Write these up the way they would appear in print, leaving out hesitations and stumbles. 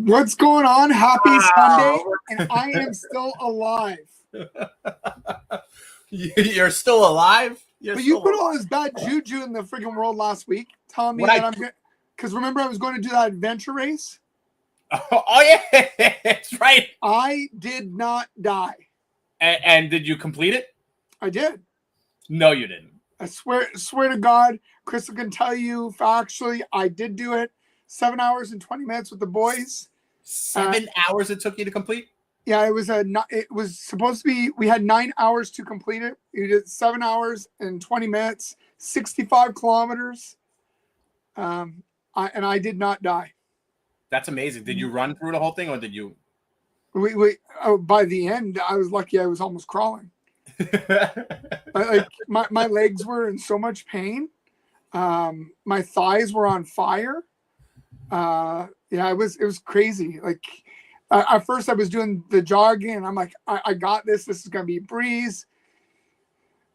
What's going on? Happy Sunday, and I am still alive. You're still alive? But you put all this bad juju in the freaking world last week, telling me that I'm good. Because remember, I was going to do that adventure race. Oh yeah, that's right. I did not die. And did you complete it? I did. No, you didn't. I swear to God, Crystal can tell you factually, I did do it. 7 hours and 20 minutes with the boys. 7 hours it took you to complete? Yeah, it was supposed to be. We had 9 hours to complete it. We did 7 hours and 20 minutes, 65 kilometers. I did not die. That's amazing. Did you run through the whole thing, or did you? By the end, I was lucky. I was almost crawling. Like my legs were in so much pain. My thighs were on fire. Yeah, it was crazy. Like at first I was doing the jogging and I'm like, I got this. This is going to be a breeze.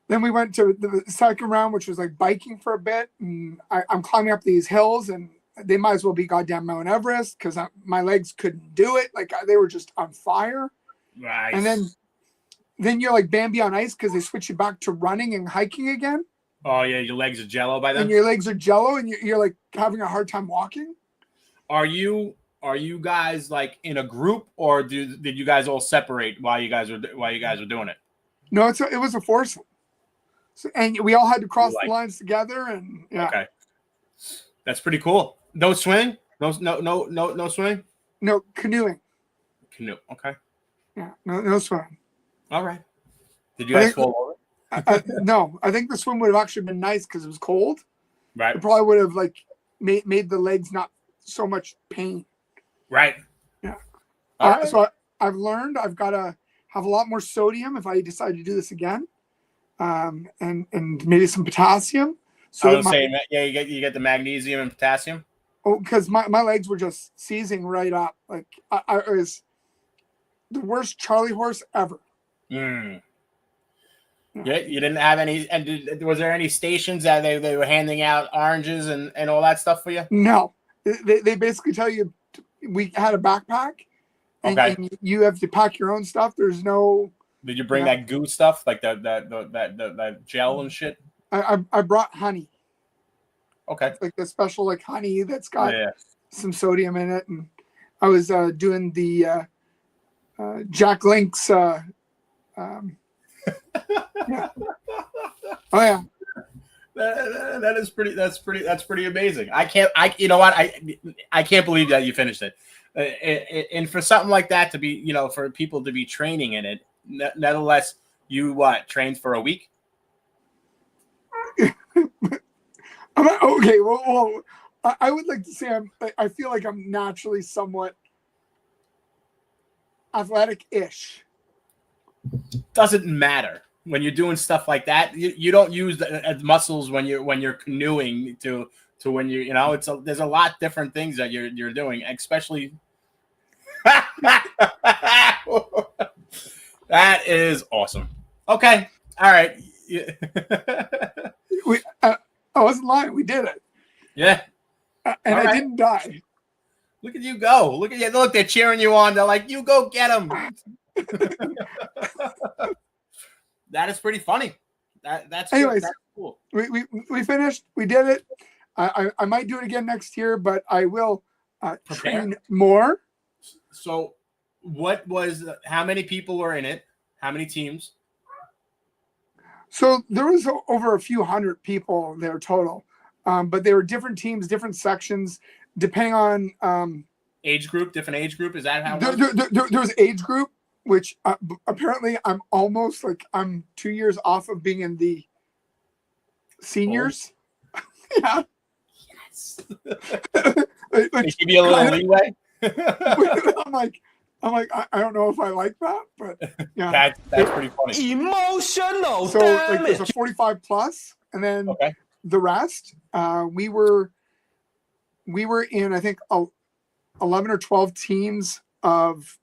Then we went to the second round, which was like biking for a bit. And I'm climbing up these hills and they might as well be goddamn Mount Everest because my legs couldn't do it. Like they were just on fire. Nice. And then you're like Bambi on ice because they switch you back to running and hiking again. Oh yeah, your legs are jello by then. And your legs are jello and you're like having a hard time walking. Are you guys like in a group, or did you guys all separate while you guys were doing it? No, it was a foursome. So, and we all had to cross the lines together, and yeah. Okay, that's pretty cool. No swing, no swing. No canoeing. Canoe. Okay. Yeah, no swim. All right. Did you guys fall over? No, I think the swim would have actually been nice because it was cold. Right. It probably would have like made the legs not so much pain. Right. Yeah. Right. So I've learned I've got to have a lot more sodium if I decide to do this again, and maybe some potassium. So I was saying, yeah, you get the magnesium and potassium. Oh, because my legs were just seizing right up. Like I was the worst Charlie horse ever. Mm. Yeah, you didn't have any. And was there any stations that they were handing out oranges and all that stuff for you? No, they basically tell you we had a backpack, and you have to pack your own stuff. There's no. Did you bring that goo stuff like that gel and shit? I brought honey. Okay. Like the special like honey that's got some sodium in it, and I was doing the Jack Link's. Yeah. Oh yeah. That's pretty amazing. You know what? I can't believe that you finished it. And for something like that to be, for people to be training in it, nevertheless, you trained for a week? Okay. Well, I would like to say I feel like I'm naturally somewhat athletic-ish. Doesn't matter. When you're doing stuff like that, you don't use the muscles when you're canoeing to when there's a lot different things that you're doing, especially. That is awesome. Okay, all right. I wasn't lying. We did it. Yeah, and I didn't die. Look at you go. Look at you. Look, they're cheering you on. They're like, "You go get him." That is pretty funny. That's anyways. That's cool. We finished. We did it. I might do it again next year, but I will train more. So, how many people were in it? How many teams? So there was over a few hundred people there total, but they were different teams, different sections, depending on age group. Different age group. Is that how? There was age group. Which apparently I'm almost I'm 2 years off of being in the seniors. Oh. Yeah. Yes. They give you a little leeway. I'm like, I don't know if I like that, but yeah. That's pretty funny. Emotional. So there's a 45 plus, and then the rest. We were in I think 11 or 12 teams of.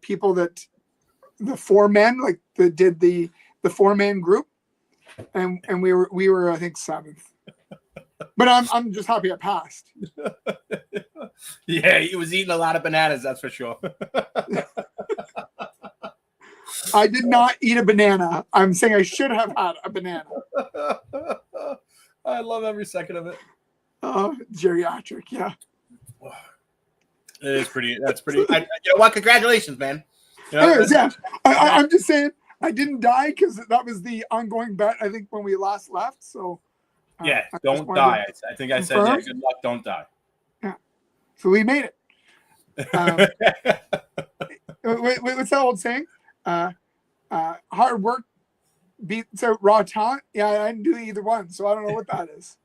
People that the 4 men that did the 4-man group, and we were I think 7th, but I'm just happy I passed. Yeah, he was eating a lot of bananas, that's for sure. I did not eat a banana. I'm saying I should have had a banana. I love every second of it. Geriatric, yeah. It is pretty. That's pretty. You know what? Congratulations, man. You know, Anyways, yeah. I'm just saying I didn't die because that was the ongoing bet, I think, when we last left. So yeah, don't die. I think I said, yeah, good luck, don't die. Yeah. So we made it. What's that old saying? Hard work beats out raw talent. Yeah, I didn't do either one, so I don't know what that is.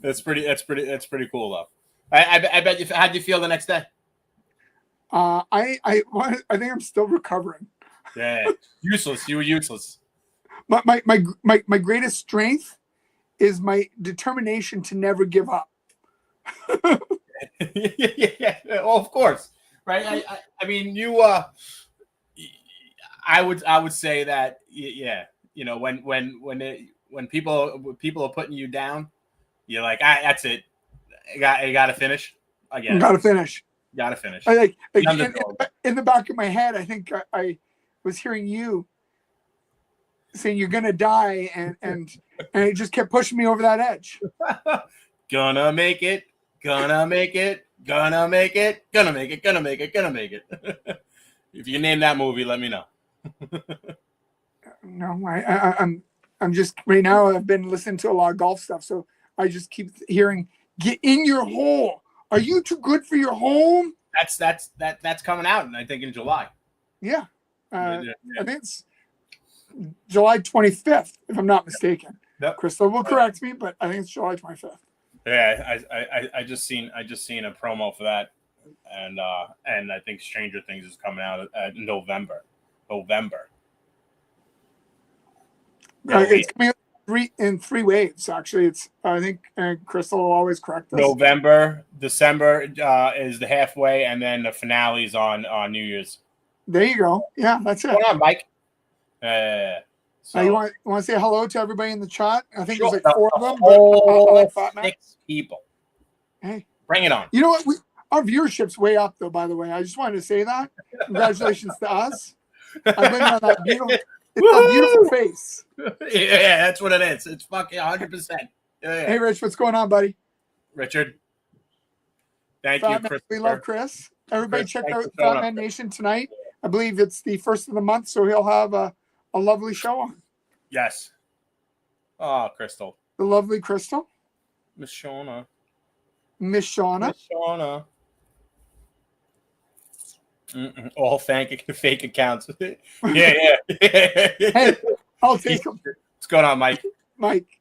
That's pretty cool though. I bet you. How'd you feel the next day? I think I'm still recovering. Yeah, useless. You were useless. My greatest strength is my determination to never give up. Yeah. Well, of course, right? I mean, you. I would say that. Yeah. You know, when people are putting you down, you're like, that's it. You got to finish. Again, got to finish. Got to finish. I like in the back of my head, I think I was hearing you saying you're gonna die, and it just kept pushing me over that edge. Gonna make it. Gonna make it. Gonna make it. Gonna make it. Gonna make it. Gonna make it. If you name that movie, let me know. No, I'm just right now. I've been listening to a lot of golf stuff, so I just keep hearing, "Get in your hole. Are you too good for your home?" That's coming out, and I think in July. Yeah, I think it's July 25th, if I'm not mistaken. Yep. Crystal will correct me, but I think it's July 25th. Yeah, I just seen a promo for that, and I think Stranger Things is coming out in November. It's coming out in three waves. Actually, I think Crystal will always correct us. November, December is the halfway, and then the finale's on New Year's. There you go. Yeah, that's it. What's going on, Mike? So you want to say hello to everybody in the chat? I think there's like 4 of them. Whole 6 people. Hey, bring it on. You know what? Our viewership's way up, though. By the way, I just wanted to say that. Congratulations to us. I blame it on that beautiful. It's a beautiful face. Yeah, that's what it is. It's fucking 100%. Yeah. Hey, Rich, what's going on, buddy? Richard. Thank Fat you, Chris. We love Chris. Everybody check out Fat Man Nation tonight. I believe it's the first of the month, so he'll have a lovely show on. Yes. Oh, Crystal. The lovely Crystal. Miss Shauna. Miss Shauna. All fake accounts. Yeah. Hey, I'll take them. What's going on, Mike? Mike.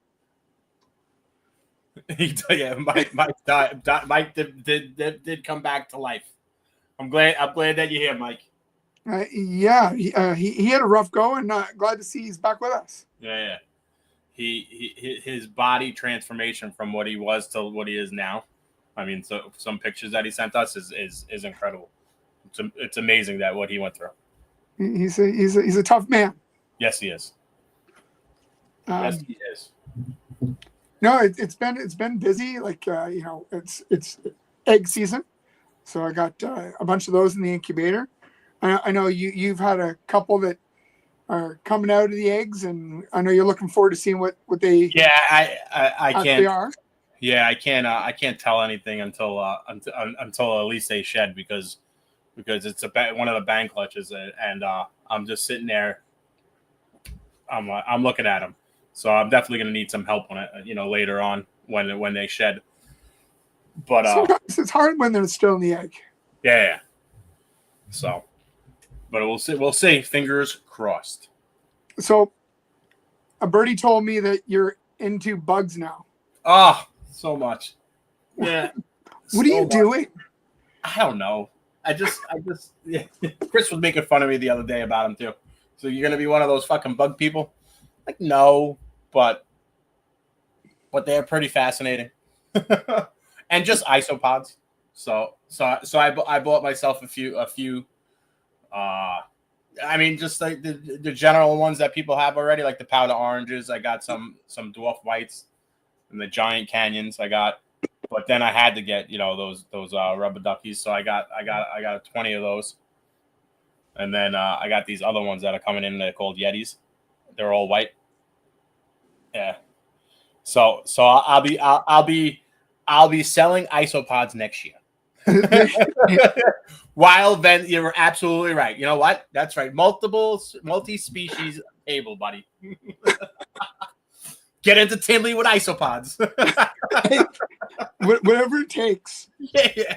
Yeah, Mike died. Mike did come back to life. I'm glad that you're here, Mike. Yeah, he had a rough go, and glad to see he's back with us. Yeah. His body transformation from what he was to what he is now. I mean, so some pictures that he sent us is incredible. It's amazing that what he went through. He's a tough man. Yes, he is. Yes, he is. No, it's been busy. Like it's egg season, so I got a bunch of those in the incubator. I know you've had a couple that are coming out of the eggs, and I know you're looking forward to seeing what they. Yeah, I can't. They are. Yeah, I can't tell anything until at least they shed because it's one of the bank clutches, and I'm just sitting there. I'm looking at them, so I'm definitely going to need some help on it. Later on when they shed. But sometimes it's hard when they're still in the egg. Yeah. So, but we'll see. We'll see. Fingers crossed. So, a birdie told me that you're into bugs now. Oh, so much. Yeah. What are you doing? I don't know. I just. Yeah. Chris was making fun of me the other day about him too. So you're gonna be one of those fucking bug people? Like, no, but they're pretty fascinating. And just isopods. So I bought myself a few. I mean, just like the general ones that people have already, like the powder oranges. I got some dwarf whites and the giant canyons. I got But then I had to get those rubber duckies, so I got 20 of those, and then I got these other ones that are coming in. They're called Yetis. They're all white. Yeah. So I'll be selling isopods next year. While then you're absolutely right. You know what? That's right. Multi-species table, buddy. Get into Tinley with isopods. Whatever it takes. Yeah.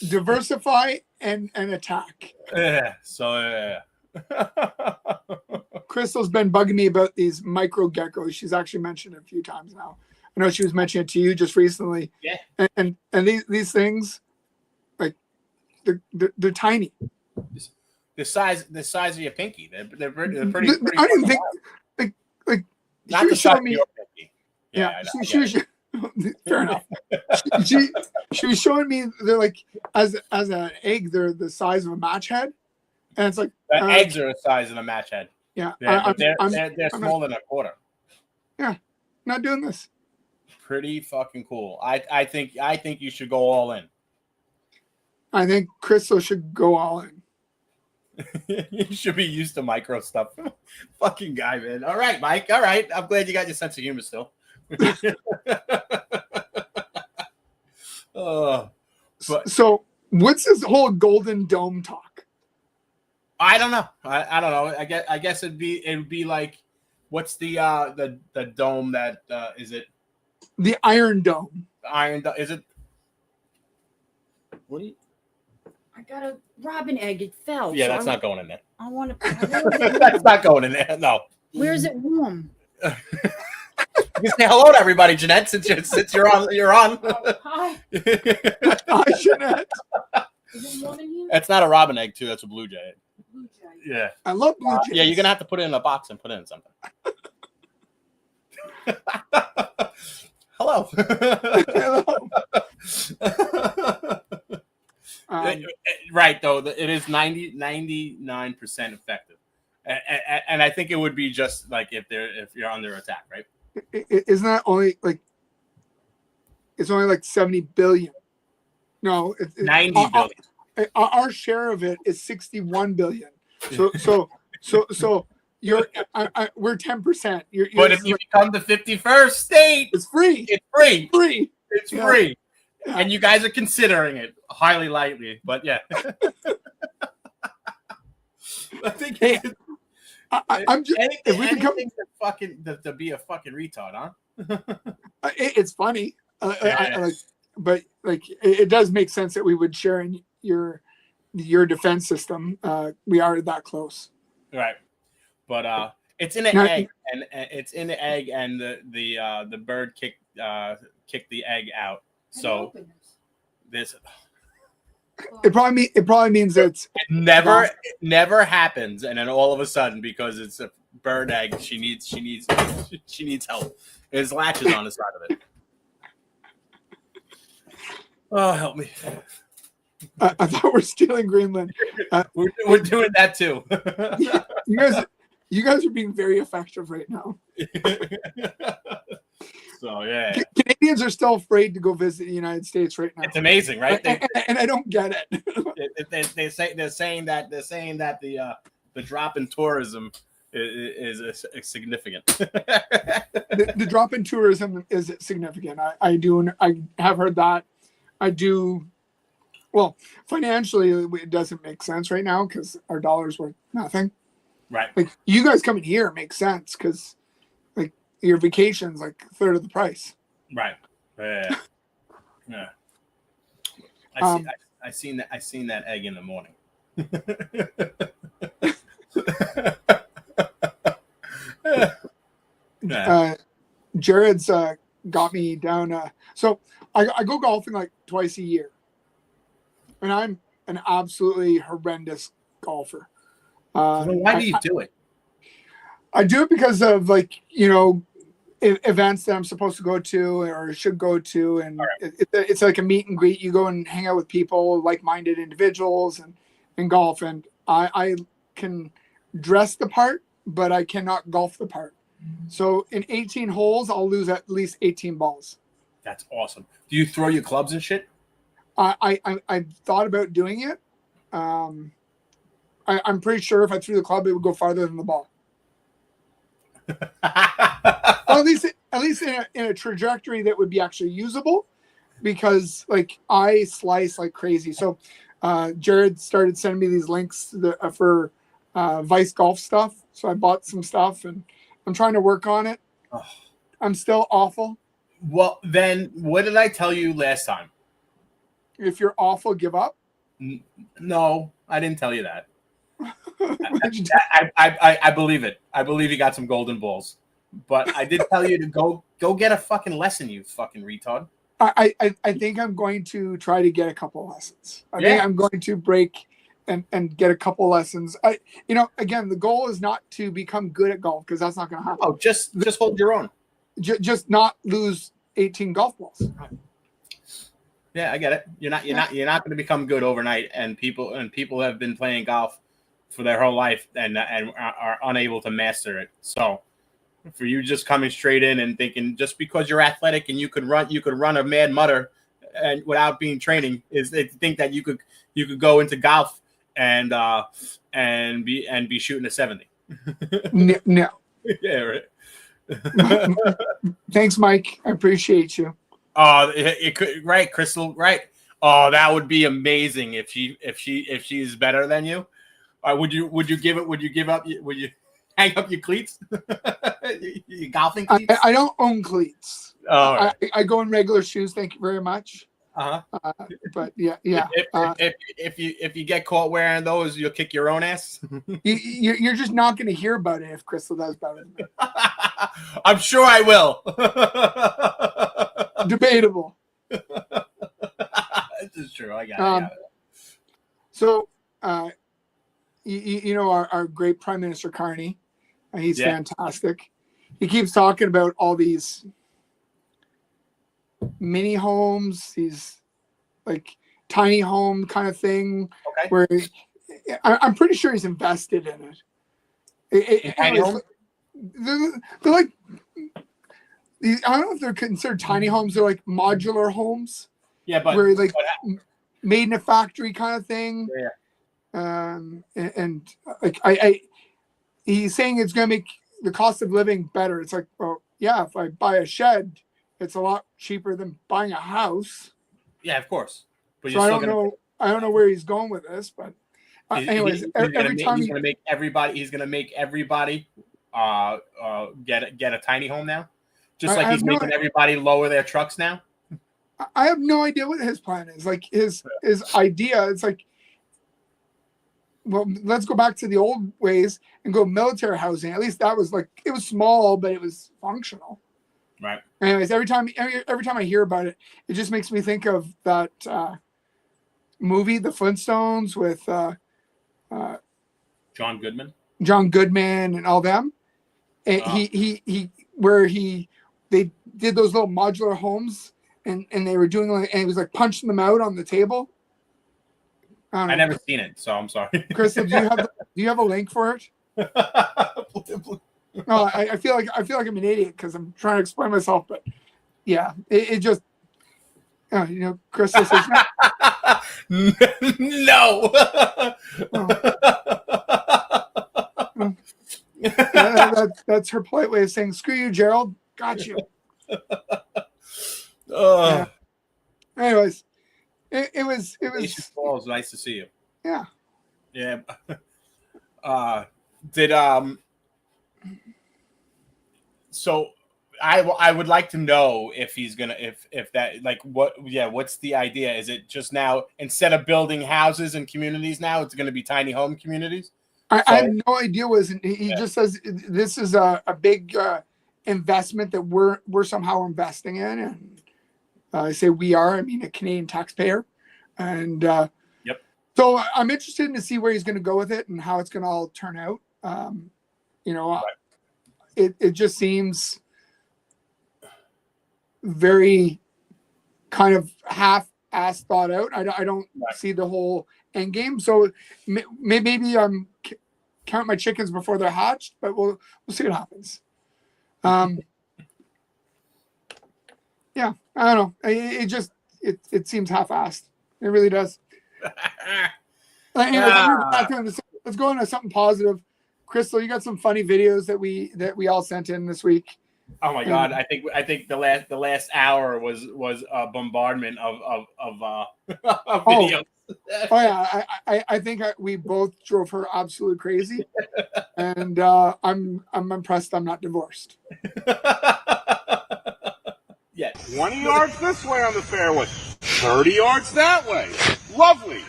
Diversify and attack. Yeah. So Crystal's been bugging me about these micro geckos. She's actually mentioned it a few times now. I know she was mentioning it to you just recently. Yeah. And these things, like they're tiny. The size of your pinky. They're pretty. I didn't think like not she the was size showing of me. your pinky. Yeah, she fair enough. She was showing me they're like as an egg, they're the size of a match head, and it's like the eggs are the size of a match head. Yeah, they're smaller than a quarter. Yeah, not doing this. Pretty fucking cool. I think you should go all in. I think Crystal should go all in. You should be used to micro stuff. Fucking guy, man. All right, Mike. All right. I'm glad you got your sense of humor still. So what's this whole Golden Dome talk? I don't know. I don't know. I guess it'd be like, what's the dome that is it? The Iron Dome. Iron Dome. Is it? What do you? I got a robin egg. It fell. Yeah, so that's not going in there. I want to. That's not going in there. No. Where is it warm? You say hello to everybody, Jeanette. Since you're on. Oh, hi. Hi, Jeanette. Is it warm in here? That's not a robin egg, too. That's a blue jay. Blue jay. Yeah. I love blue jays. Yeah, you're gonna have to put it in a box and put it in something. Hello. Right, though, it is 99% effective, and I think it would be just like if you're under attack, right? Isn't that only like? It's only like 70 billion. No, it's 90 billion. Our share of it is 61 billion. So you're we're 10%. But if you become the 51st state, it's free. It's free. Free. It's free. Yeah. And you guys are considering it highly likely, but yeah. I think I'm just if we become to be a fucking retard, huh? It's funny, but it does make sense that we would share in your defense system. We are that close, right? But it's in an egg, and it's in the egg, and the bird kicked the egg out. So this it probably means that it never happens, and then all of a sudden, because it's a bird egg, she needs help. There's latches on the side of it. Oh, help me! I thought we're stealing Greenland. We're doing that too. You guys are being very effective right now. So yeah, Canadians are still afraid to go visit the United States right now. It's amazing, right? And I don't get it. They're saying that the drop in tourism is significant. The drop in tourism is significant. I have heard that. I do. Well, financially, it doesn't make sense right now because our dollar's worth nothing. Right. Like you guys coming here makes sense because like your vacation's like a third of the price. Right. Yeah. I seen that egg in the morning. Jared's got me down. So I go golfing like twice a year, and I'm an absolutely horrendous golfer. Why do you do it? I do it because of events that I'm supposed to go to or should go to, and it's like a meet and greet. You go and hang out with people, like-minded individuals, and golf. And I can dress the part, but I cannot golf the part. So in 18 holes, I'll lose at least 18 balls. That's awesome. Do you throw your clubs and shit? I thought about doing it. I'm pretty sure if I threw the club, it would go farther than the ball. Well, at least in a trajectory that would be actually usable, because like I slice like crazy. So Jared started sending me these links for Vice Golf stuff. So I bought some stuff and I'm trying to work on it. Oh. I'm still awful. Well, then what did I tell you last time? If you're awful, give up. No, I didn't tell you that. I believe it. I believe you got some golden balls. But I did tell you to go get a fucking lesson, you fucking retard. I think I'm going to try to get a couple lessons. I think I'm going to break and get a couple lessons. Again, the goal is not to become good at golf, because that's not going to happen. Oh, just hold your own. Just not lose 18 golf balls. Yeah, I get it. You're not going to become good overnight, and people have been playing golf for their whole life and are unable to master it. So, for you just coming straight in and thinking just because you're athletic and you could run a mad mutter and without being training, is they think that you could go into golf and be shooting a 70. No. Yeah, right. Thanks, Mike. I appreciate you. It could, right, Crystal, right? Oh, that would be amazing if she's better than you. Would you hang up your cleats? Your golfing cleats? I don't own cleats. Oh, I go in regular shoes. Thank you very much. But yeah. If you get caught wearing those, you'll kick your own ass. You're just not going to hear about it if Crystal does better than me. I'm sure I will. Debatable. This is true. I got it. So, our great Prime Minister Carney, he's fantastic. He keeps talking about all these mini homes, these like tiny home kind of thing, where I'm pretty sure he's invested in it. Tiny home? They're like, I don't know if they're considered tiny homes. They're like modular homes. Yeah, but where like made in a factory kind of thing. Yeah. And like he's saying it's going to make the cost of living better. It's like, well, yeah, if I buy a shed, it's a lot cheaper than buying a house. Yeah, of course. But so I don't know where he's going with this, but anyways, he's going to make everybody get a tiny home now, just like he's making everybody lower their trucks now. I have no idea what his plan is. Like his idea, it's like, well, let's go back to the old ways and go military housing. At least that was like, it was small, but it was functional. Right. Anyways, every time I hear about it, it just makes me think of that movie, The Flintstones, with John Goodman and all them. And they did those little modular homes, and they were doing like, and it was like punching them out on the table. I never seen it, so I'm sorry. Crystal, do you have a link for it? No, I feel like I'm an idiot because I'm trying to explain myself, but yeah, it just Crystal says no. That's her polite way of saying screw you, Gerald. Got you. Yeah. Anyways, it was Falls, nice to see you. Yeah. So I would like to know if he's gonna if that like what's the idea? Is it just now instead of building houses and communities now it's gonna be tiny home communities? I have no idea he just says this is a big investment that we're somehow investing in, and I say we are, I mean a Canadian taxpayer, and so I'm interested to see where he's going to go with it and how it's going to all turn out. It just seems very kind of half-assed thought out. I don't see the whole end game. So maybe I'm count my chickens before they're hatched, but we'll see what happens. Yeah, I don't know. It just it seems half-assed. It really does. Anyways, let's go into something positive. Crystal, you got some funny videos that we all sent in this week. Oh my God! I think the last hour was a bombardment of videos. Oh yeah, I think we both drove her absolutely crazy, and I'm impressed I'm not divorced. Yeah. 20 yards this way on the fairway, 30 yards that way. Lovely.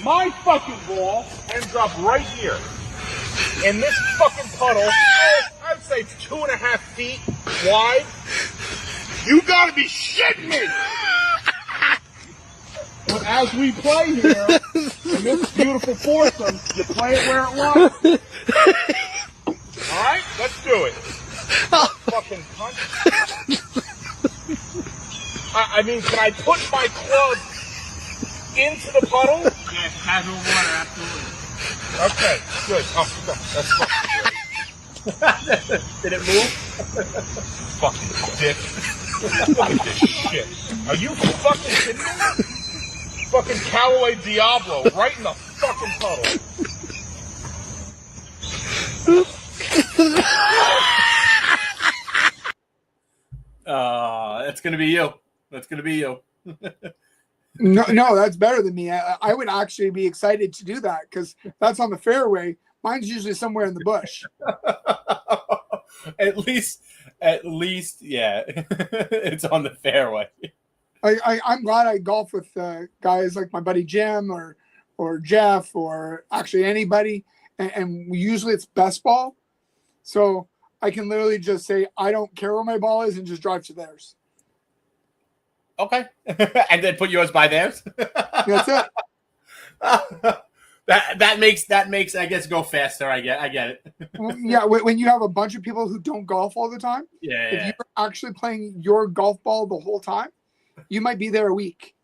My fucking ball ends up right here. And this fucking puddle, I'd say 2.5 feet wide. You gotta be shitting me! But as we play here, in this beautiful foursome, you play it where it lies. Alright, let's do it. Fucking punch. I mean, can I put my club into the puddle? Yeah, casual water, absolutely. Okay, good. Oh, that's fucking great. Did it move? Fucking dick. Look at this shit. Are you fucking kidding me? Fucking Callaway Diablo right in the fucking puddle. That's gonna be you. That's gonna be you. No, that's better than me. I would actually be excited to do that because that's on the fairway. Mine's usually somewhere in the bush. At least, yeah, it's on the fairway. I'm glad I golf with guys like my buddy Jim or Jeff or actually anybody, and usually it's best ball, so I can literally just say I don't care where my ball is and just drive to theirs. Okay, and then put yours by theirs. That's it. that makes I guess go faster. I get it. Yeah, when you have a bunch of people who don't golf all the time, if Yeah. you're actually playing your golf ball the whole time, you might be there a week.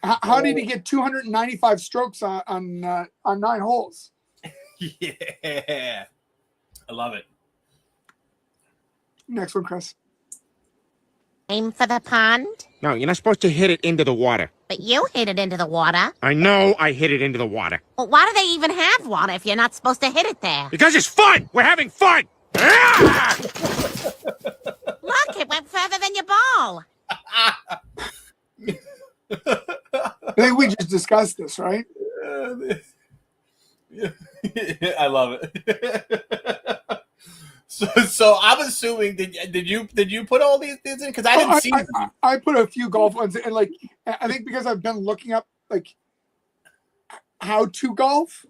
How did he get 295 strokes on 9 holes? Yeah, I love it. Next one, Chris. Aim for the pond, No, you're not supposed to hit it into the water. but you hit it into the water. I know I hit it into the water. Well, why do they even have water if you're not supposed to hit it there? Because it's fun! We're having fun! Ah! Look, it went further than your ball. I think we just discussed this, right? I love it. So I'm assuming did you put all these in because I didn't see them. I put a few golf ones and like I think because I've been looking up like how to golf.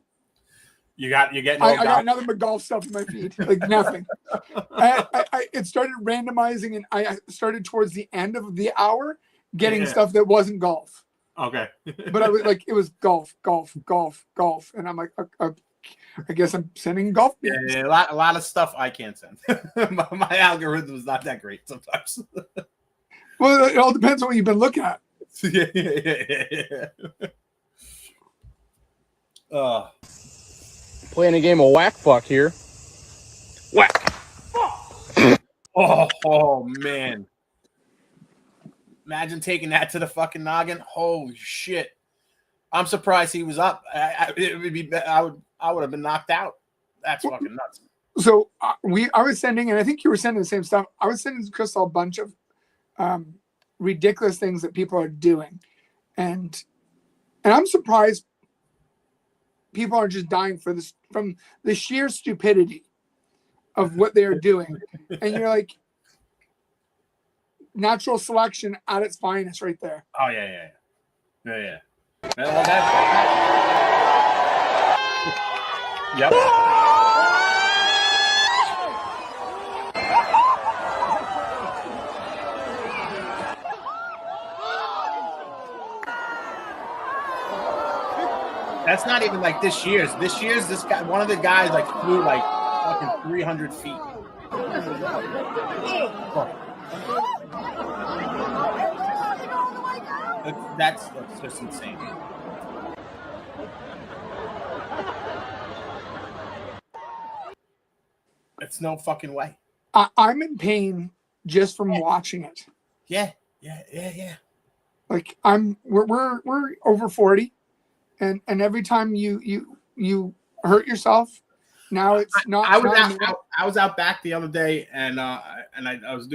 You're getting I got nothing but golf stuff in my feed, like nothing. It started randomizing, and I started towards the end of the hour getting stuff that wasn't golf. Okay, but I was like, it was golf, and I'm like, I guess I'm sending golf. Yeah, a lot of stuff I can't send. my algorithm is not that great sometimes. Well, it all depends on what you've been looking at. Yeah. Playing a game of whack fuck here. Whack! Oh man! Imagine taking that to the fucking noggin. Holy shit! I'm surprised he was up. I would have been knocked out. That's fucking nuts. So I was sending, and I think you were sending the same stuff. I was sending Crystal a bunch of ridiculous things that people are doing, and I'm surprised people are just dying for this from the sheer stupidity of what they are doing. And you're like, natural selection at its finest right there. Oh yeah. Yep. That's not even like this year's. This year's this guy, one of the guys like flew like fucking 300 feet. That's just insane. It's no fucking way. I'm in pain just from watching it. Yeah. Like we're over 40, and every time you hurt yourself, now it's not. I was out back the other day, and I was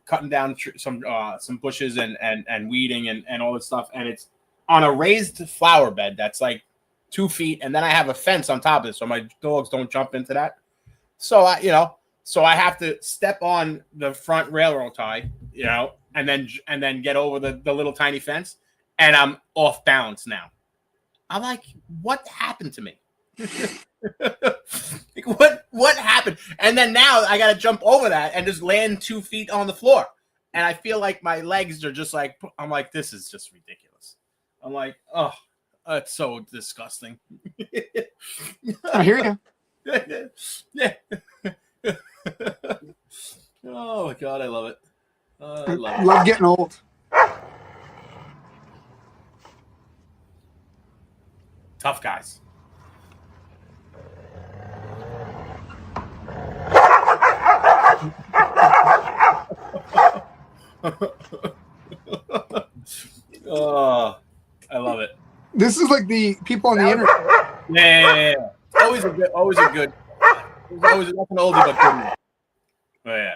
cutting down some bushes and weeding and all this stuff, and it's on a raised flower bed that's like 2 feet, and then I have a fence on top of it, so my dogs don't jump into that. So I have to step on the front railroad tie, and then get over the little tiny fence, and I'm off balance now. I'm like, what happened to me? Like, what happened? And then now I got to jump over that and just land 2 feet on the floor, and I feel like my legs are just like, I'm like, this is just ridiculous. I'm like, oh, it's so disgusting. I hear you. Yeah. Oh my God, I love it. I love getting old. Tough guys. Oh, I love it. This is like the people on the internet. Yeah. Always a good. Always an oldie but good one. Oh yeah,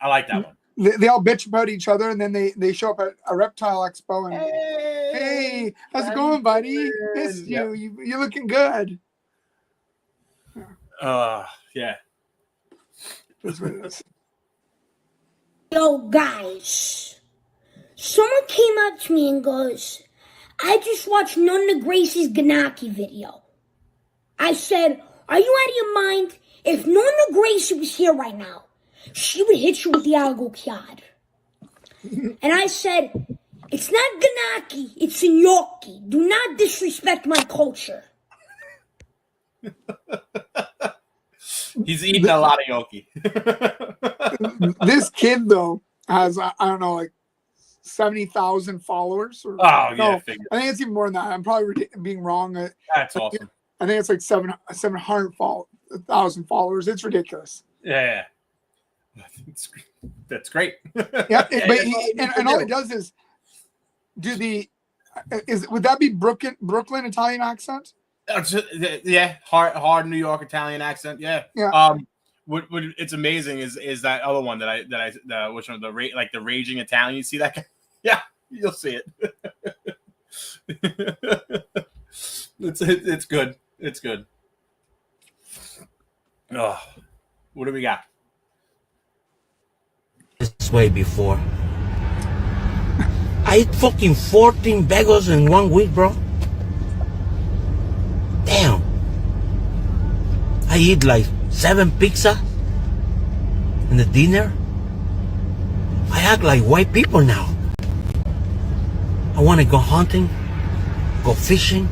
I like that one. They all bitch about each other, and then they show up at a reptile expo and hey, how's it going, buddy? Missed you. You're looking good. Yeah. That's what it is. Yo, guys, someone came up to me and goes, I just watched Nonna Gracie's Ganaki video. I said, are you out of your mind? If Nonna Gracie was here right now, she would hit you with the Algo Kiad. And I said, it's not Ganaki, it's Inyoki. Do not disrespect my culture. He's eating a lot of yoki. This kid, though, has, I don't know, like 70,000 followers. Or, I think it's even more than that. I'm probably being wrong. That's awesome. I think it's like 700,000 followers. It's ridiculous. Yeah. That's great. Yeah, and all it does is would that be Brooklyn Italian accent? Yeah, hard New York Italian accent. Yeah. What it's amazing is that other one that which one, the raging Italian. You see that guy? Yeah, you'll see it. It's good. It's good. Oh, what do we got? This way before. I ate fucking 14 bagels in 1 week, bro. Damn. I eat like 7 pizza in the dinner. I act like white people now. I want to go hunting, go fishing.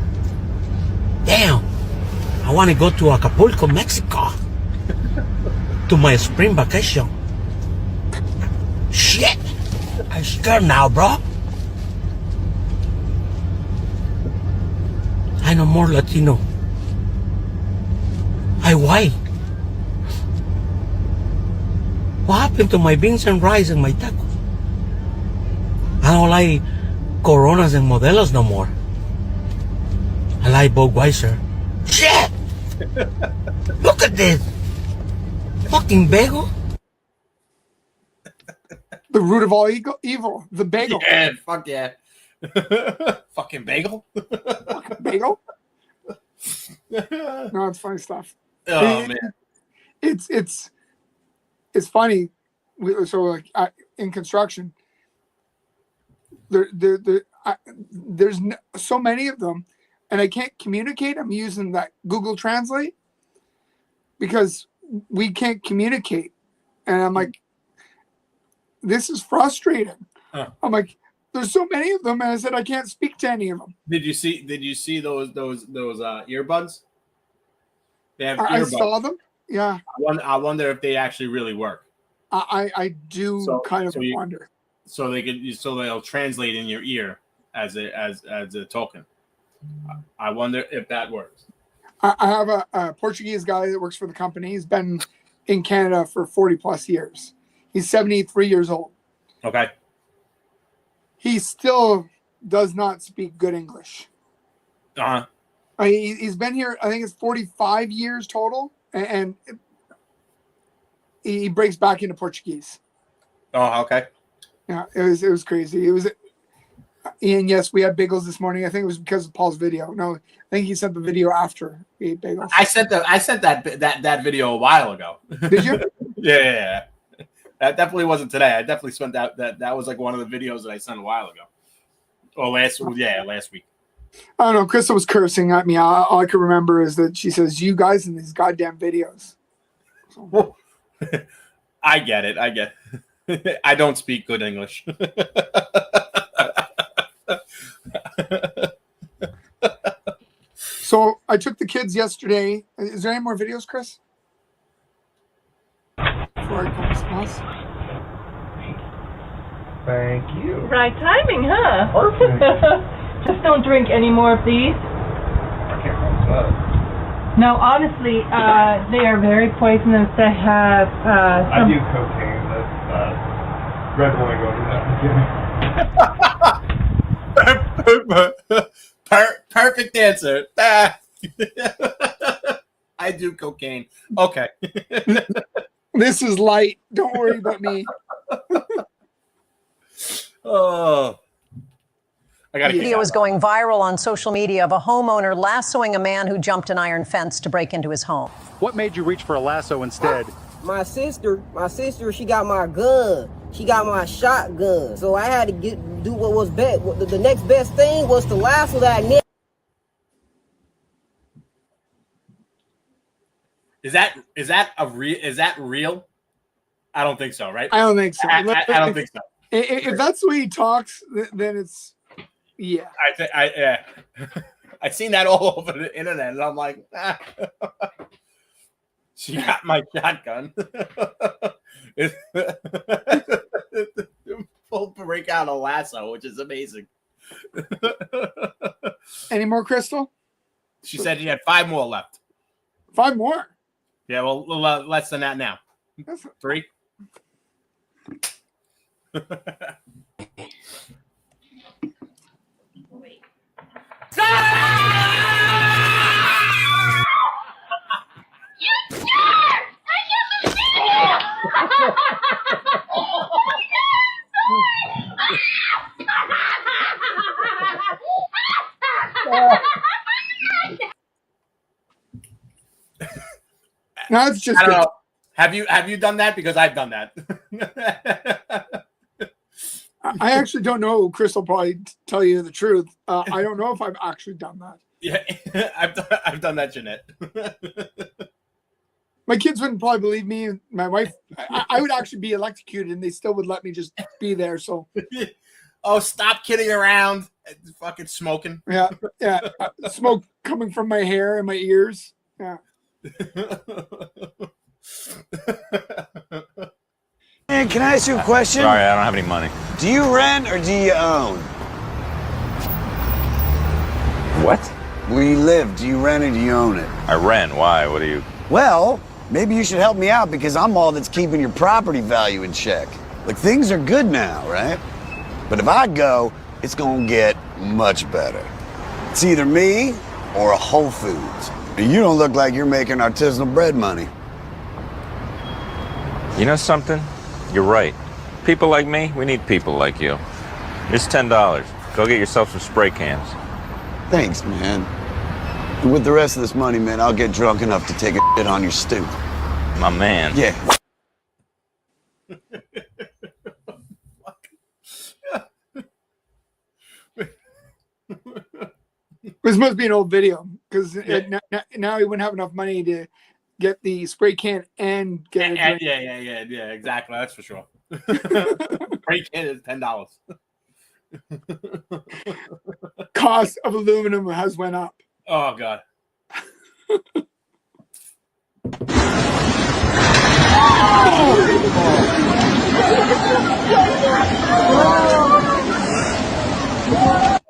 Damn. I want to go to Acapulco, Mexico. To my spring vacation. Shit. I'm scared now, bro. I know more Latino. I white. What happened to my beans and rice and my tacos? I don't like Coronas and Modelos no more. I like Budweiser. Shit! Look at this! Fucking bagel? The root of all evil. The bagel. Yeah, fuck yeah. Fucking bagel. Fucking bagel. No, it's funny stuff. Oh man. It's funny. So like in construction, there's so many of them, and I can't communicate. I'm using that Google Translate because we can't communicate, and I'm like, this is frustrating. I'm like, there's so many of them, and I said I can't speak to any of them. Did you see those earbuds? They have earbuds. I saw them. Yeah. I wonder if they actually really work. I do kind of wonder. So they'll translate in your ear as a token. I wonder if that works. I have a Portuguese guy that works for the company. He's been in Canada for 40 plus years. He's 73 years old. Okay. He still does not speak good English. Uh-huh. He's been here, I think it's 45 years total, and he breaks back into Portuguese. Oh, okay. Yeah, it was crazy. It was, and yes, we had bagels this morning. I think it was because of Paul's video. No, I think he sent the video after we ate bagels. I sent that video a while ago. Did you? Yeah. That definitely wasn't today. I definitely spent that was like one of the videos that I sent a while ago. Oh, last week. I don't know. Krista was cursing at me. All I could remember is that she says, "You guys in these goddamn videos." So. I get it. I don't speak good English. So I took the kids yesterday. Is there any more videos, Chris? Before I come to Thank you. Right timing, huh? Perfect. Just don't drink any more of these. I can't promise that. No, honestly, they are very poisonous. They have I do cocaine. That's Red Bull ain't going to do that. Perfect answer. I do cocaine. Okay. This is light. Don't worry about me. Oh. Video is going viral on social media of a homeowner lassoing a man who jumped an iron fence to break into his home. What made you reach for a lasso instead? My sister, she got my gun. She got my shotgun. So I had to do what was best. The next best thing was to lasso that nigga. Is that real? I don't think so, right? I don't think so. I don't think so. If that's the way he talks, then it's yeah. I seen that all over the internet, and I'm like, she got my shotgun. Full break out a lasso, which is amazing. Any more, Crystal? She said she had 5 more left. 5 more? Yeah, well, less than that now. 3. No, it's just. I don't know. Have you done that? Because I've done that. I actually don't know. Chris will probably tell you the truth. I don't know if I've actually done that. Yeah, I've done that, Jeanette. My kids wouldn't probably believe me. My wife, I would actually be electrocuted, and they still would let me just be there. So, oh, stop kidding around! Fucking smoking. Yeah. Smoke coming from my hair and my ears. Yeah. Man, can I ask you a question? Sorry, I don't have any money. Do you rent or do you own? What? Where you live, do you rent or do you own it? I rent. Why? What are you? Well, maybe you should help me out because I'm all that's keeping your property value in check. Like, things are good now, right? But if I go, it's gonna get much better. It's either me or a Whole Foods. You don't look like you're making artisanal bread money. You know something? You're right. People like me, we need people like you. Here's $10. Go get yourself some spray cans. Thanks, man. And with the rest of this money, man, I'll get drunk enough to take a shit on your stoop. My man. Yeah. This must be an old video because now he wouldn't have enough money to get the spray can and get a drink. Yeah, exactly. That's for sure. Spray can is $10. Cost of aluminum has went up. Oh God.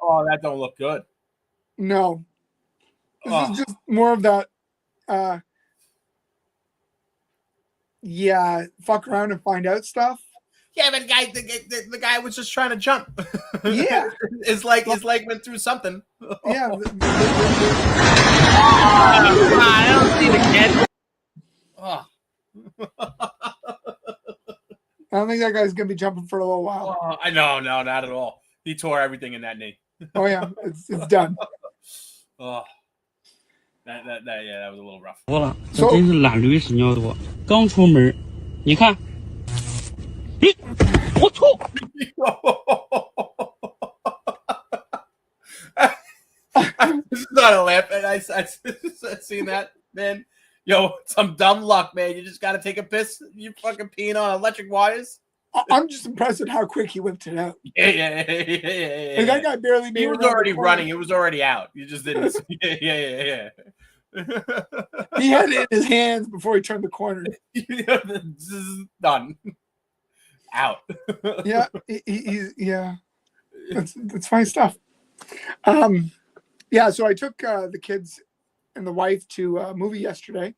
Oh, that don't look good. No. This is just more of that fuck around and find out stuff. Yeah, but the guy was just trying to jump. Yeah, his leg went through something. Yeah. I don't see the kid. Oh. I don't think that guy's gonna be jumping for a little while. I know, no, not at all. He tore everything in that knee. Oh yeah, it's done. Oh, that was a little rough. 我了，这真是懒驴屎尿多。刚出门，你看，我操！ This is not a laugh, and I seen that, man. Yo, some dumb luck, man. You just got to take a piss. You fucking peeing on electric wires. I'm just impressed at how quick he whipped it out. Yeah. Like, that guy barely made He it was around already the corner. running. It was already out. You just didn't see it. Yeah. He had it in his hands before he turned the corner. This is done. Out. Yeah, yeah. That's funny stuff. Yeah, so I took the kids and the wife to a movie yesterday.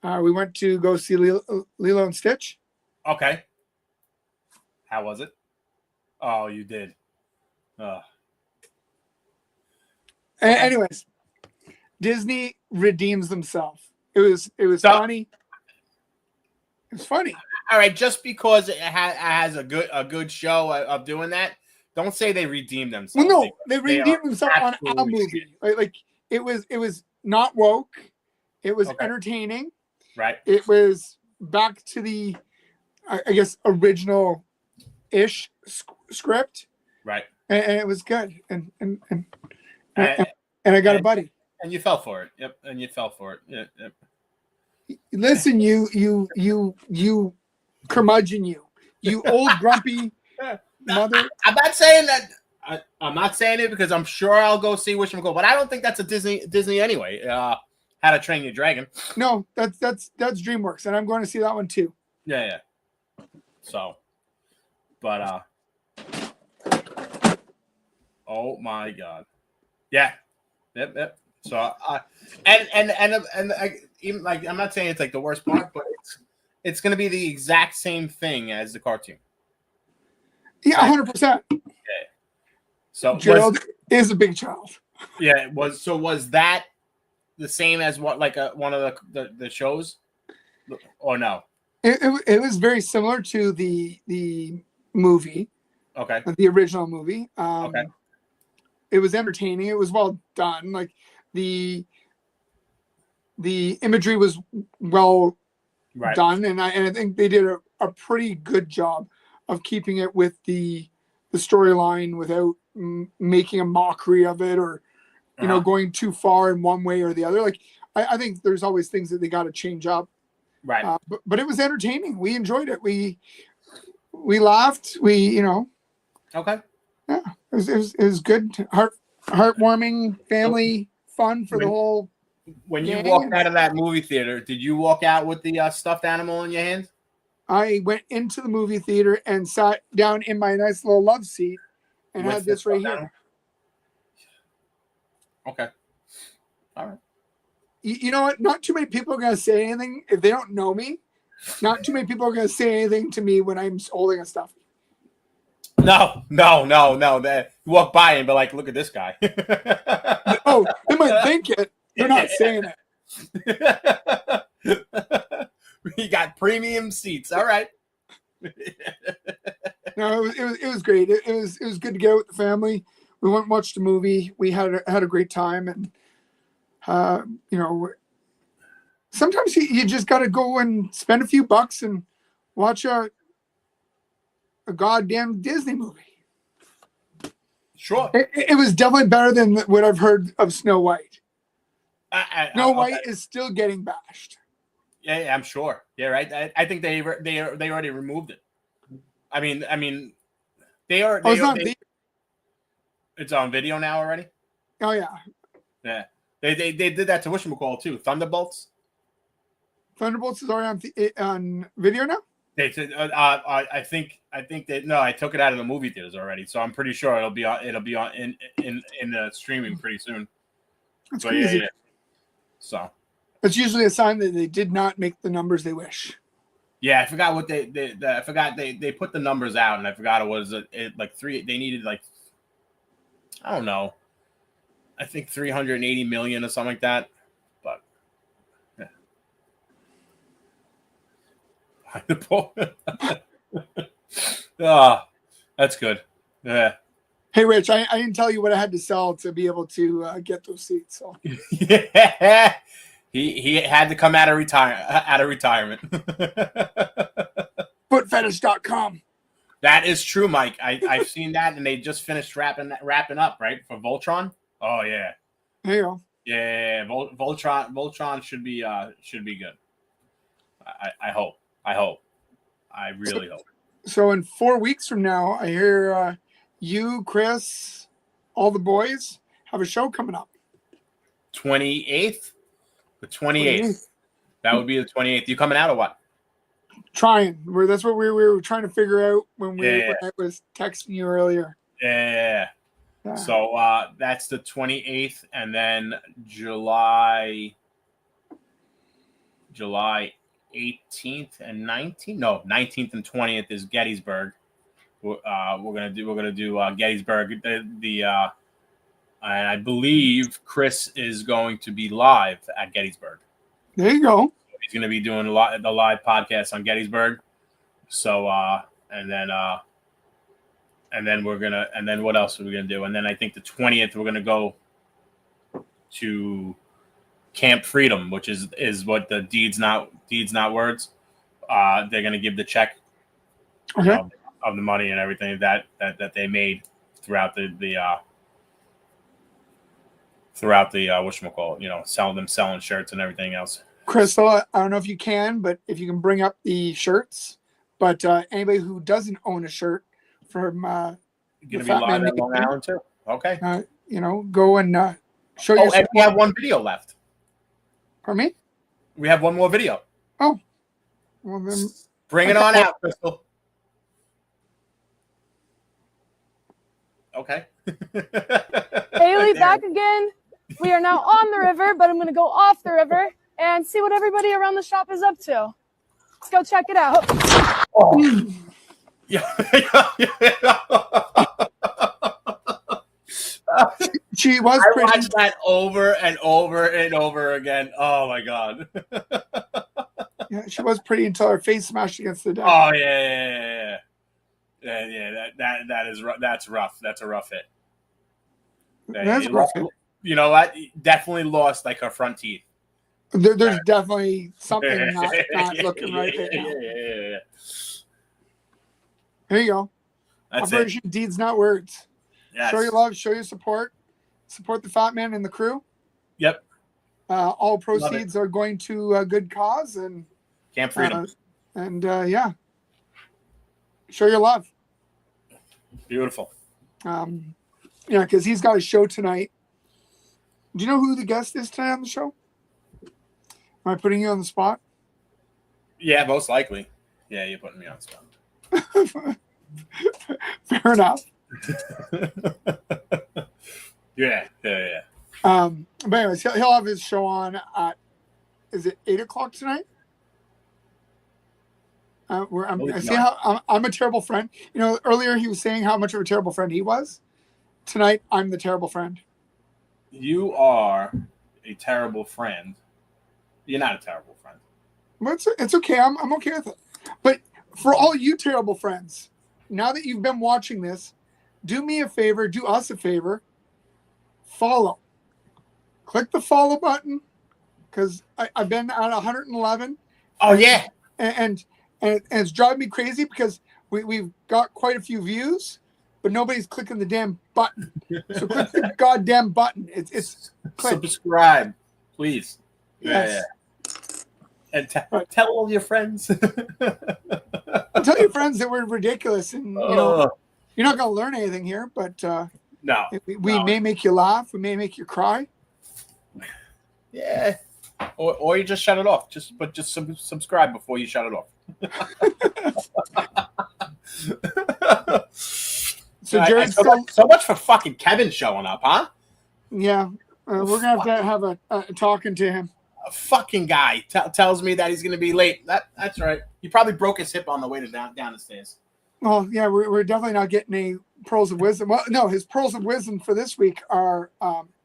We went to go see Lilo and Stitch. Okay. How was it? Oh, you did. Anyways, Disney redeems themselves. It was funny. It was funny. All right, just because it has a good show of doing that, don't say they redeemed themselves. Well, no, they redeemed themselves on our movie. Like it was not woke. It was entertaining. Right. It was back to the, I guess, original-ish script. Right. And it was good. And I got a buddy. And you fell for it. Yep. And you fell for it. Yep. Listen, you curmudgeon, you old grumpy mother. I'm not saying that. I'm not saying it because I'm sure I'll go see Wish 'em Go, but I don't think that's a Disney anyway. How to Train Your Dragon. No, that's DreamWorks, and I'm going to see that one too. Yeah. So, but oh my God, yeah, yep. So and even like I'm not saying it's like the worst part, but it's going to be the exact same thing as the cartoon. Yeah, 100%. Okay. So Gerald is a big child. Yeah, was that the same as what like one of the shows, or no? It was very similar to the movie. Okay. The original movie. Okay. It was entertaining. It was well done. Like the imagery was well done, and I think they did a pretty good job of keeping it with the storyline without making a mockery of it or going too far in one way or the other. Like I think there's always things that they got to change up. Right. But it was entertaining. We enjoyed it. We laughed. Okay. Yeah, it was good. Heartwarming, family fun for the whole. When you walked out of that movie theater, did you walk out with the stuffed animal in your hands? I went into the movie theater and sat down in my nice little love seat and had this right here. Okay. All right. You know what? Not too many people are going to say anything if they don't know me. Not too many people are going to say anything to me when I'm holding a stuffy. No. That you walk by and be like, "Look at this guy." Oh, they might think it. They're not saying it. We got premium seats. All right. No, it was great. It was good to get out with the family. We went and watched the movie. We had a great time, and sometimes you just got to go and spend a few bucks and watch a goddamn Disney movie. Sure. It was definitely better than what I've heard of Snow White. Snow White is still getting bashed. Yeah, I'm sure. Yeah, right. I think they already removed it. I mean, they are. It's on video now already. Oh yeah. Yeah, they did that to Wish 'em Call too. Thunderbolts. Thunderbolts is already on video now. They said, I think that no, I took it out of the movie theaters already, so I'm pretty sure it'll be on in the streaming pretty soon. That's crazy. Yeah. So it's usually a sign that they did not make the numbers they wish. Yeah, I forgot what I forgot they put the numbers out, and I forgot it was like three. They needed like, I don't know, I think 380 million or something like that. But yeah, that's good. Yeah. Hey, Rich, I didn't tell you what I had to sell to be able to get those seats. So. Yeah. He had to come out of retirement. Footfetish.com. That is true, Mike. I've seen that, and they just finished wrapping up, right, for Voltron. Oh yeah. There you go. Yeah, Voltron should be good. I hope. I really hope. So in 4 weeks from now, I hear you, Chris, all the boys have a show coming up. 28th? The 28th. That would be the 28th. You coming out or what? Trying. That's what we were trying to figure out when I was texting you earlier. Yeah. So that's the 28th, and then July 18th and 19th. No, 19th and 20th is Gettysburg. We're gonna do Gettysburg. And I believe Chris is going to be live at Gettysburg. There you go. He's going to be doing the live podcast on Gettysburg. So and then what else are we gonna do? And then I think the 20th we're gonna go to Camp Freedom, which is what the deeds not words. They're gonna give the check of the money and everything that they made throughout the whatchamacallit, selling shirts and everything else. Crystal, I don't know if you can, but if you can bring up the shirts. But anybody who doesn't own a shirt from gonna be live in Long Island too. Okay. Go and show your support. And we have one video left. Pardon me? We have one more video. Oh. Well then bring it on out, Crystal. Okay. Haley, back again. We are now on the river, but I'm going to go off the river and see what everybody around the shop is up to. Let's go check it out. Oh. She was I pretty. watched that over and over and over again. Oh my god. Yeah, she was pretty until her face smashed against the deck. Oh yeah. That's rough. That's a rough hit. That's rough hit. You know what? Definitely lost like her front teeth. There's definitely something not looking right now. Yeah. Here you go. That's Operation Deeds Not Words. Yes. Show your love, show your support. Support the Fat Man and the crew. Yep. All proceeds are going to a good cause and Camp Freedom. Yeah. Show your love. Beautiful. Yeah, because he's got a show tonight. Do you know who the guest is tonight on the show? Am I putting you on the spot? Yeah, most likely. Yeah, you're putting me on the spot. Fair enough. Yeah. But anyways, he'll have his show on at, is it 8:00 tonight? I'm a terrible friend. Earlier he was saying how much of a terrible friend he was. Tonight, I'm the terrible friend. You are a terrible friend. You're not a terrible friend. But it's okay. I'm okay with it. But for all you terrible friends, now that you've been watching this, do me a favor, do us a favor, follow. Click the follow button, because I've been at 111. Oh, yeah. And it's driving me crazy because we've got quite a few views, but nobody's clicking the damn button. So click the goddamn button. It's click. Subscribe, please. Yes. Yeah. And tell all your friends. Tell your friends that we're ridiculous, and you're not going to learn anything here. But no, we may make you laugh. We may make you cry. Yeah, or you just shut it off. Just subscribe before you shut it off. So Jared, so much for fucking Kevin showing up, huh? Yeah, we're gonna have to have a talking to him. fucking guy tells me that he's going to be late. That's right. He probably broke his hip on the way to down the stairs. Well, yeah, we're definitely not getting any pearls of wisdom. Well, no, his pearls of wisdom for this week are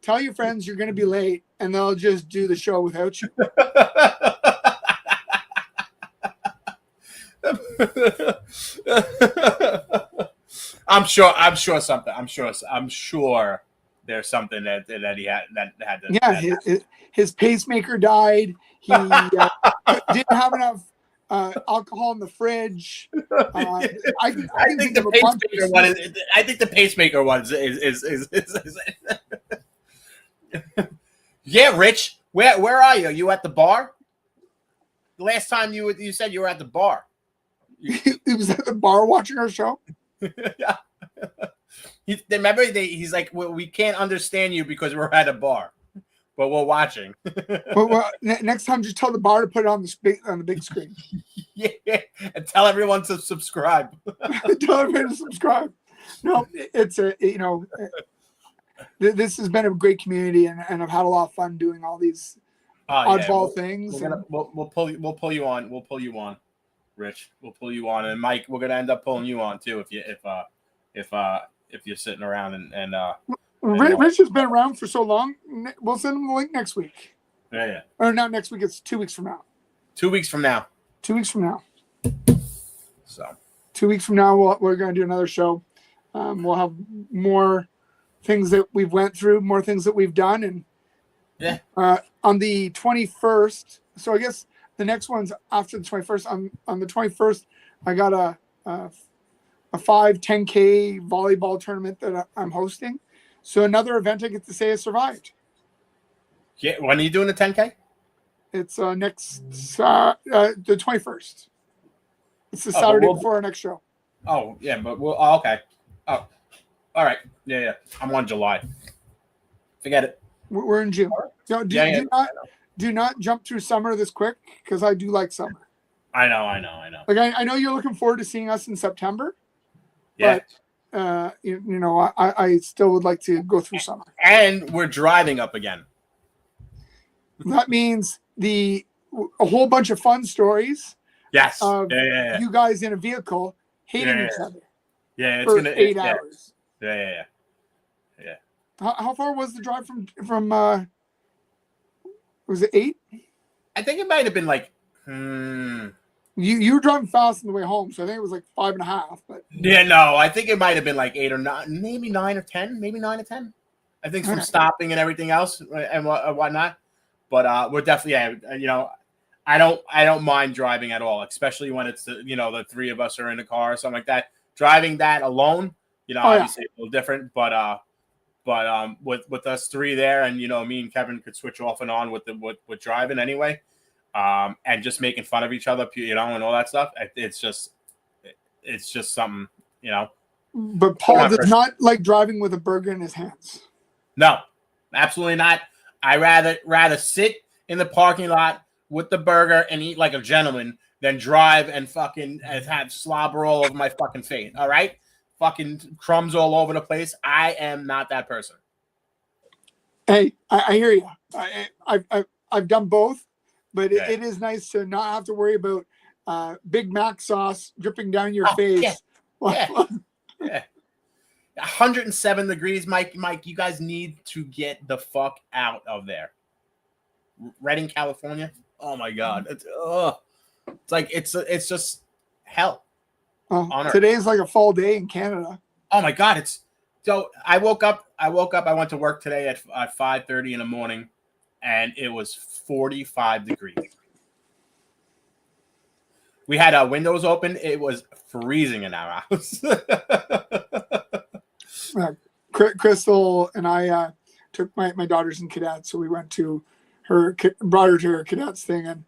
tell your friends you're going to be late, and they'll just do the show without you. I'm sure there's something that he had to. Yeah, his pacemaker died. He didn't have enough alcohol in the fridge. I think the pacemaker one is Yeah, Rich, where are you? Are you at the bar? The last time you said you were at the bar. He was at the bar watching our show. Yeah. Remember, he's like, we can't understand you because we're at a bar, but we're watching. well, next time, just tell the bar to put it on the big screen. Yeah, and tell everyone to subscribe. Tell everyone to subscribe. No, it's this has been a great community, and I've had a lot of fun doing all these oddball things. We'll pull you on. We'll pull you on, Rich. We'll pull you on, and Mike, we're gonna end up pulling you on too if you're sitting around and Rich has been around for so long. We'll send him the link next week. Yeah. Or not next week. It's 2 weeks from now. 2 weeks from now. 2 weeks from now. So 2 weeks from now, we're going to do another show. We'll have more things that we've went through, more things that we've done, and on the 21st. So I guess the next one's after the 21st. On the 21st, I got a 5-10K volleyball tournament that I'm hosting. So another event I get to say I survived. Yeah, when are you doing the 10K? It's next the 21st. It's the Saturday before our next show. Oh yeah, but okay. Oh, all right. Yeah. I'm on July. Forget it. We're in June. Do not jump through summer this quick, because I do like summer. I know. Like I know you're looking forward to seeing us in September. Yeah. But I still would like to go through summer. And we're driving up again. That means a whole bunch of fun stories. Yes. Of you guys in a vehicle hating each other. Yeah, it's for gonna 8 hours. Yeah. How far was the drive from was it 8? I think it might have been like You were driving fast on the way home, so I think it was like 5.5. But yeah, no, I think it might have been like 8 or 9, maybe 9 or 10, maybe 9 or 10. I think from stopping and everything else and whatnot. But we're definitely I don't mind driving at all, especially when it's the three of us are in the car or something like that. Driving that alone, obviously a little different, but with us three there, and me and Kevin could switch off and on with driving anyway. And just making fun of each other, and all that stuff. It's just something, But Paul does not like driving with a burger in his hands. No, absolutely not. I rather sit in the parking lot with the burger and eat like a gentleman than drive and fucking have slobber all over my fucking face. All right, fucking crumbs all over the place. I am not that person. Hey, I hear you. I've done both. But it is nice to not have to worry about Big Mac sauce dripping down your face. Yeah. 107 degrees, Mike, you guys need to get the fuck out of there. Redding, California. Oh my God. It's just hell. Today's like a fall day in Canada. Oh my God. So I woke up. I went to work today at 5:30 in the morning. And it was 45 degrees. We had our windows open. It was freezing in our house. Crystal and I took my daughters in cadets, so we went to brought her to her cadets thing, and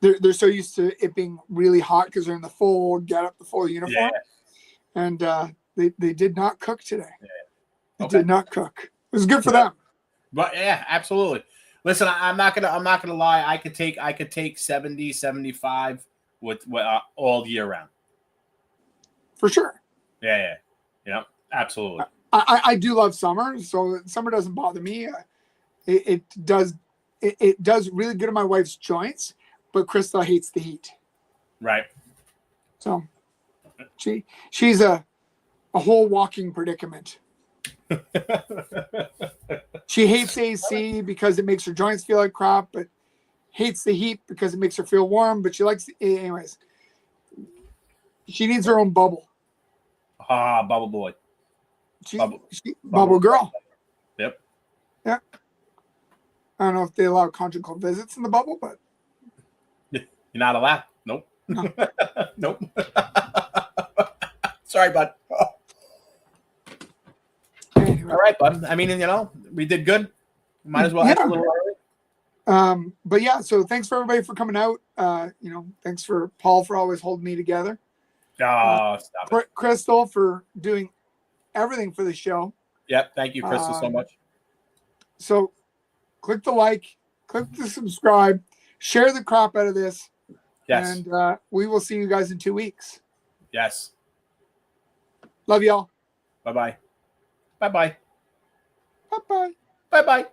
they're so used to it being really hot because they're in the full getup, the full uniform, and they did not cook today. They did not cook. It was good for them. But yeah, absolutely. Listen, I'm not gonna lie. I could take 70, 75 with all year round. For sure. Yeah. Absolutely. I do love summer, so summer doesn't bother me. It does it does really good on my wife's joints, but Crystal hates the heat. Right. So she's a whole walking predicament. She hates AC because it makes her joints feel like crap, but hates the heat because it makes her feel warm. But she likes, anyways. She needs her own bubble. Ah, bubble boy. Bubble girl. Yep. Yeah. I don't know if they allow conjugal visits in the bubble, but you're not allowed. Nope. No. Nope. Sorry, bud. Anyway. All right, bud. I mean, we did good. Might as well end a little early. But yeah, so thanks for everybody for coming out. Thanks for Paul for always holding me together. Stop it. Crystal for doing everything for the show. Yep. Thank you, Crystal, so much. So click the like, click the subscribe, share the crap out of this. Yes. And we will see you guys in 2 weeks. Yes. Love y'all. Bye-bye. Bye-bye. Bye-bye. Bye-bye.